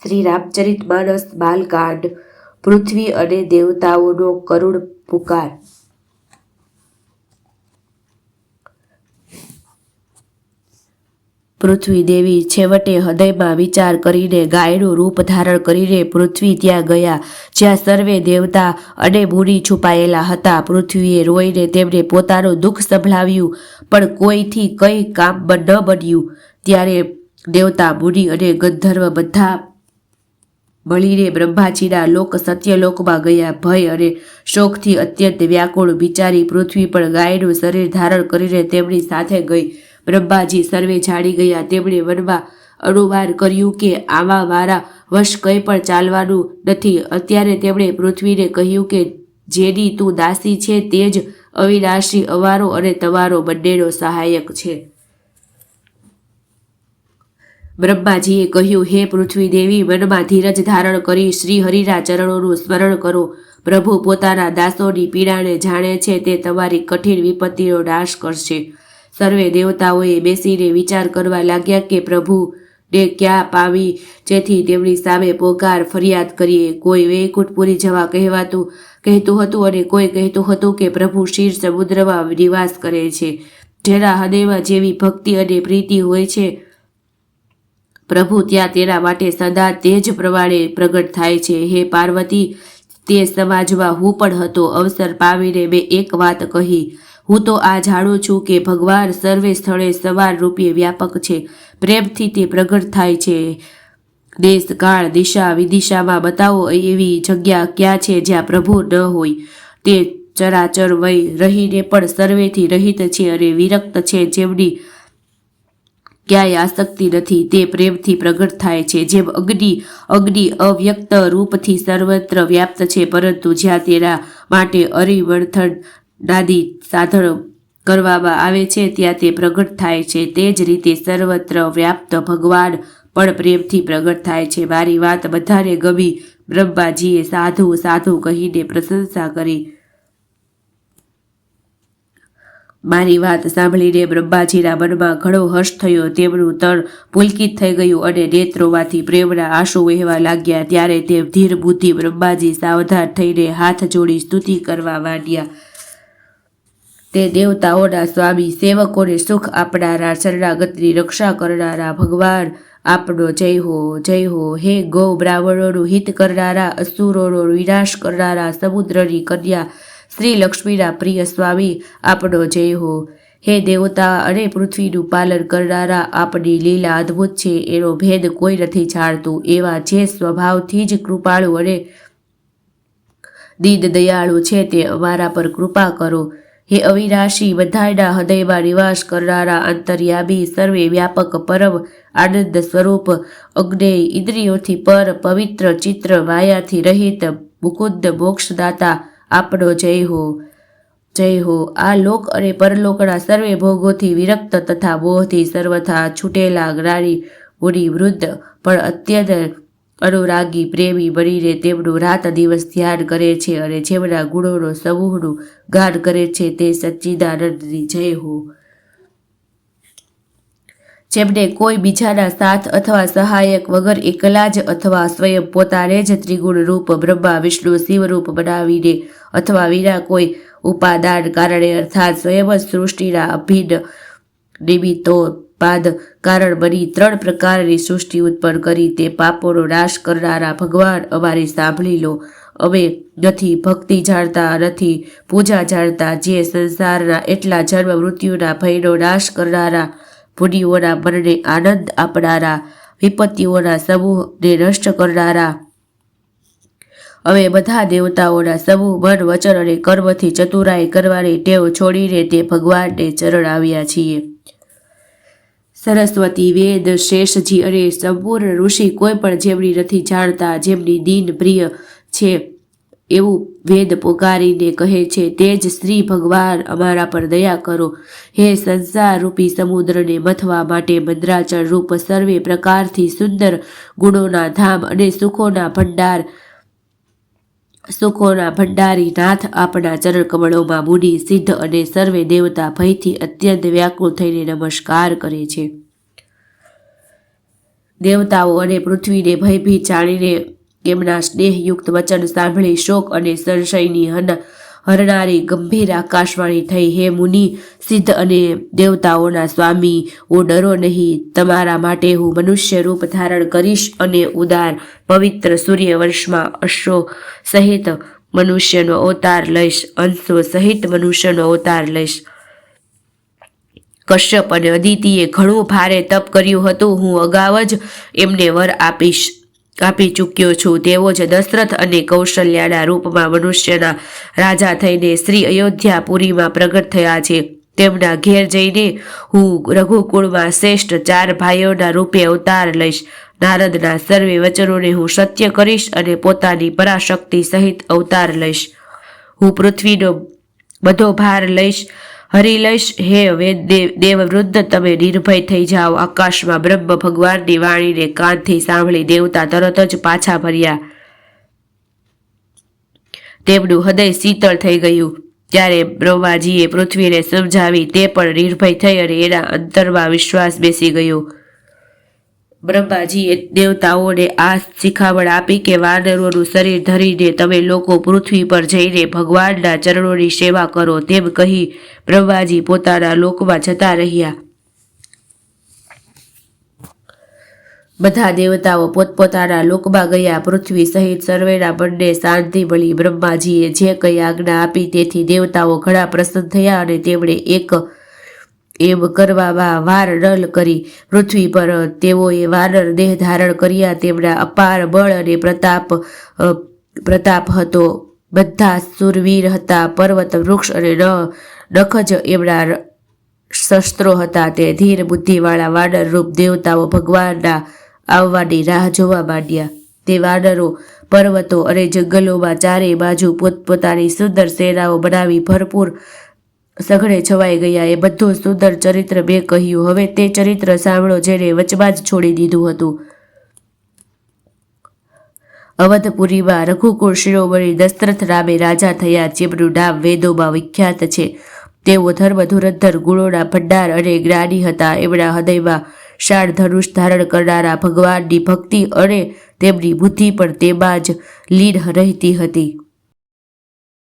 શ્રી રામચરિતમાનસ બાલકાંડ પૃથ્વી અને દેવતાઓનો કરુણ પુકાર। પૃથ્વી દેવી છેવટે હૃદયમાં વિચાર કરીને ગાયનું રૂપ ધારણ કરીને પૃથ્વી ત્યાં ગયા જ્યાં સર્વે દેવતા અને મુનિ છુપાયેલા હતા। પૃથ્વીએ રોઈને તેમને પોતાનું દુઃખ સંભળાવ્યું, પણ કોઈથી કંઈ કામ ન બન્યું। ત્યારે દેવતા, મુનિ અને ગંધર્વ બધા મળીને બ્રહ્માજીના લોક સત્યલોકમાં ગયા। ભય અને શોકથી અત્યંત વ્યાકુળ બિચારી પૃથ્વી પણ ગાયનું શરીર ધારણ કરીને તેમની સાથે ગઈ। બ્રહ્માજી સર્વે જાણી ગયા। તેમણે મનમાં અનુમાન કર્યું કે આમાં મારા વશ કંઈ પણ ચાલવાનું નથી। અત્યારે તેમણે પૃથ્વીને કહ્યું કે જેની તું દાસી છે તે જ અવિનાશી અમારો અને તમારો બંનેનો સહાયક છે। બ્રહ્માજીએ કહ્યું, હે પૃથ્વી દેવી, મનમાં ધીરજ ધારણ કરી શ્રી હરિના ચરણોનું સ્મરણ કરો। પ્રભુ પોતાના દાસોની પીડાને જાણે છે, તે તમારી કઠિન વિપત્તિનો નાશ કરશે। સર્વે દેવતાઓએ બેસીને વિચાર કરવા લાગ્યા કે પ્રભુને ક્યાં પામી જેથી તેમની સામે પોકાર ફરિયાદ કરીએ। કોઈ વૈકુંઠપુરી જવા કહેતું હતું અને કોઈ કહેતું હતું કે પ્રભુ ક્ષીર સમુદ્રમાં નિવાસ કરે છે। જેના હૃદયમાં જેવી ભક્તિ અને પ્રીતિ હોય છે પ્રભુ ત્યાં તેના માટે સદા તે જ પ્રમાણે પ્રગટ થાય છે। હે પાર્વતી, તે સમાજમાં હું પણ હતો। અવસર પામીને મેં એક વાત કહી, હું તો આ જાણું છું કે ભગવાન સર્વે સ્થળે સમાન રૂપે વ્યાપક છે। પ્રેમથી તે પ્રગટ થાય છે। દેશ, કાળ, દિશા, વિદિશામાં બતાવો એવી જગ્યા ક્યાં છે જ્યાં પ્રભુ ન હોય। તે ચરાચર વય રહીને પણ સર્વેથી રહિત છે અને વિરક્ત છે, જેમની ક્યાંય આસક્તિ નથી। તે પ્રેમથી પ્રગટ થાય છે। જેમ અગ્નિ અવ્યક્ત રૂપથી સર્વત્ર વ્યાપ્ત છે, પરંતુ જ્યાં તેના માટે અરિમંથન નાદી સાધન કરવામાં આવે છે ત્યાં તે પ્રગટ થાય છે। તે જ રીતે સર્વત્ર વ્યાપ્ત ભગવાન પણ પ્રેમથી પ્રગટ થાય છે। મારી વાત બધાને ગમી। બ્રહ્માજીએ સાધુ સાધુ કહીને પ્રશંસા કરી। મારી વાત સાંભળીને બ્રહ્માજીના મનમાં ઘણો હર્ષ થયો। તેમનું તન પુલકિત થઈ ગયું અને નેત્રોમાંથી પ્રેમના આંસુ વહેવા લાગ્યા। ત્યારે તે ધીર બુદ્ધિ બ્રહ્માજી સાવધાન થઈને હાથ જોડી સ્તુતિ કરવા માંડ્યા। તે દેવતાઓના સ્વામી, સેવકોને સુખ આપનારા, શરણાગતની રક્ષા કરનારા ભગવાન આપનો જય હો, જય હો। હે ગૌ બ્રાહ્મણોનું હિત કરનારા, અસુરોનો વિનાશ કરનારા, સમુદ્રની કન્યા શ્રી લક્ષ્મીના પ્રિય સ્વામી આપનો જય હો। હે દેવતા અને પૃથ્વીનું પાલન કરનારા, આપની લીલા અદ્ભુત છે, એનો ભેદ કોઈ નથી જાણતું। એવા જે સ્વભાવથી જ કૃપાળુ અને દીન દયાળુ છે તે અમારા પર કૃપા કરો। હે અવિનાશી, બધાયના હૃદયમાં નિવાસ કરનારા, અંતર્યામી, સર્વે વ્યાપક, પરમ આનંદ સ્વરૂપ, અજ્ઞેય, ઇન્દ્રિયોથી પર, પવિત્ર ચિત્ર, માયાથી રહિત, મુકુંદ, મોક્ષદાતા આપનો જય હો, જય હો। આ લોક અને પરલોકના સર્વે ભોગોથી વિરક્ત તથા મોહથી સર્વથા છૂટેલા જ્ઞાની મુનિ વૃદ્ધ પણ અત્યંત અનુરાગી પ્રેમી બનીને તેમનું રાત દિવસ ધ્યાન કરે છે અને જેમના ગુણોનો સમૂહનું ગાન કરે છે તે સચ્ચિદાનંદની જય હો। જેમને કોઈ બીજાના સાથ અથવા સહાયક વગર એકલા જ અથવા સ્વયં પોતાને જ ત્રિગુણ રૂપ બ્રહ્મા વિષ્ણુ શિવ રૂપ બનાવીને અથવા વિના કોઈ ઉપાદાન કારણે અર્થાત સ્વયં જ સૃષ્ટિના અભિન્ન નિમિત્તોપાદ કારણ બની 3 પ્રકારની સૃષ્ટિ ઉત્પન્ન કરી તે પાપોનો નાશ કરનારા ભગવાન અમારી સાંભળી લો। અમે નથી ભક્તિ જાણતા, નથી પૂજા જાણતા। જે સંસારના એટલા જન્મ મૃત્યુના ભયનો નાશ કરનારા, મુનિઓના મનને આનંદ આપનારા, વિપત્તિઓના સમૂહને નષ્ટ કરનારા, અમે બધા દેવતાઓના સમૂહ મન, વચન અને કર્મથી ચતુરાઈ કરવાની ટેવ છોડીને તે ભગવાનને ચરણ આવ્યા છીએ। સરસ્વતી, વેદ, શેષજી અને સંપૂર્ણ ઋષિ કોઈ પણ જેમની નથી જાણતા, જેમની દીન પ્રિય છે એવું વેદ પોકારીને કહે છે, તે જ શ્રી ભગવાન અમારા પર દયા કરો। હે સંસાર રૂપી સમુદ્રને મથવા માટે મંદ્રાચળ રૂપ સર્વે પ્રકારથી સુંદર ગુણોના ધામ અને સુખોના ભંડારી નાથ આપના ચરણ કમળોમાં મુનિ, સિદ્ધ અને સર્વે દેવતા ભયથી અત્યંત વ્યાકુળ થઈને નમસ્કાર કરે છે। દેવતાઓ અને પૃથ્વીને ભયભીત જાણીને એમના સ્નેહયુક્ત વચન સાંભળી શોક અને સંશયની હરનારી ગંભીર આકાશવાણી થઈ. હે મુનિ, સિદ્ધ અને દેવતાઓના સ્વામી, ઓ ડરો નહીં. તમારા માટે હું મનુષ્ય રૂપ ધારણ કરીશ અને ઉદાર પવિત્ર સૂર્યવંશમાં અશ્વો સહિત મનુષ્યનો અવતાર લઈશ. અંશો સહિત મનુષ્યનો અવતાર લઈશ. કશ્યપ અને અદિતિએ ઘણું ભારે તપ કર્યું હતું. હું અગાઉ જ એમને વર આપી ચૂક્યો છું. તેઓ જ દશરથ અને કૌશલ્યાના રૂપમાં મનુષ્યના રાજા થઈને શ્રી અયોધ્યાપુરીમાં પ્રગટ થયા છે. તેમના ઘેર જઈને હું રઘુકુળમાં શ્રેષ્ઠ 4 ભાઈઓના રૂપે અવતાર લઈશ. નારદના સર્વે વચનોને હું સત્ય કરીશ અને પોતાની પરાશક્તિ સહિત અવતાર લઈશ. હું પૃથ્વીનો બધો ભાર હરી લઈશ. હે દેવવૃદ્ધ, તમે નિર્ભય થઈ જાઓ. આકાશમાં બ્રહ્મ ભગવાનની વાણીને કાનથી સાંભળી દેવતા તરત જ પાછા ફર્યા. તેમનું હૃદય શીતળ થઈ ગયું. ત્યારે બ્રહ્માજીએ પૃથ્વીને સમજાવી. તે પણ નિર્ભય થઈ અને એના અંતરમાં વિશ્વાસ બેસી ગયો. બ્રહ્માજીએ દેવતાઓને આ શિખામણ આપી કે વાનરોનું શરીર ધરીને તમે લોકો પૃથ્વી પર જઈને ભગવાનના ચરણોની સેવા કરો. તેમ કહી બ્રહ્માજી પોતાના લોકમાં જતા રહ્યા. બધા દેવતાઓ પોતપોતાના લોકમાં ગયા. પૃથ્વી સહિત સર્વેના મનને શાંતિ મળી. બ્રહ્માજીએ જે કંઈ આજ્ઞા આપી તેથી દેવતાઓ ઘણા પ્રસન્ન થયા અને તેમણે એમ કરવામાં વાર ન કરી. પૃથ્વી પર તેઓએ વાનર દેહ ધારણ કર્યા. તેમના અપાર બળ અને પ્રતાપ હતો. બધા સુરવીર હતા. પર્વત, વૃક્ષ અને નખ જ એમના શસ્ત્રો હતા. તે ધીર બુદ્ધિવાળા વાનર રૂપ દેવતાઓ ભગવાનના આવવાની રાહ જોવા માંડ્યા. તે વાનરો પર્વતો અને જંગલોમાં ચારે બાજુ પોતપોતાની સુંદર સેનાઓ બનાવી ભરપૂર સઘળે છવાઈ ગયા. એ બધું સુંદર ચરિત્ર મેં કહ્યું. હવે તે ચરિત્ર સાંભળો જેને વચમાં જ છોડી દીધું હતું. અવધપુરીમાં રઘુકુળ શિરોમણી દશરથ નામે રાજા થયા, જેમનું નામ વેદોમાં વિખ્યાત છે. તેઓ ધર્મ ધુરંધર, ગુણોના ભંડાર અને જ્ઞાની હતા. એમના હૃદયમાં શાળ ધનુષ ધારણ કરનારા ભગવાનની ભક્તિ અને તેમની બુદ્ધિ પણ તેમાં જ લીન રહેતી હતી.